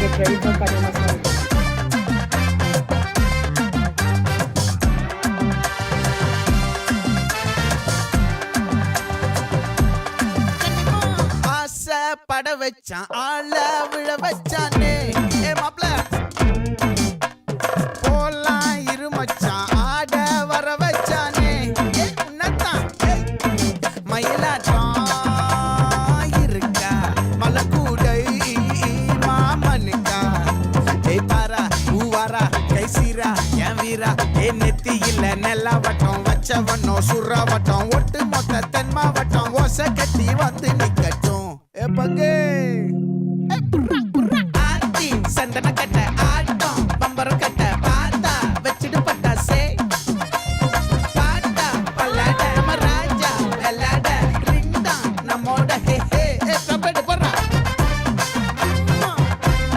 Get ready for Kani Masala. பட வச்சான் ஆள விழ வச்சானே ஏ மாப்ள போலாம் இரு மச்சான் ஆட வர வச்சானே ஏ உன்னதான் மயிலாட்டம் இருக்கா மலக்கூடை மாமனுக்கா ஏய் பாரா ஊவாரா கைசீரா என் வீரா ஏ நெத்தி இல்ல நெல்லா வட்டம் வச்சவனோ சுறா வட்டம் ஒட்டு மொத்த தென் மாவட்டம் ஓசை கட்டி வந்து நிக்கட்டும் பங்கே ஆத்தி சந்தன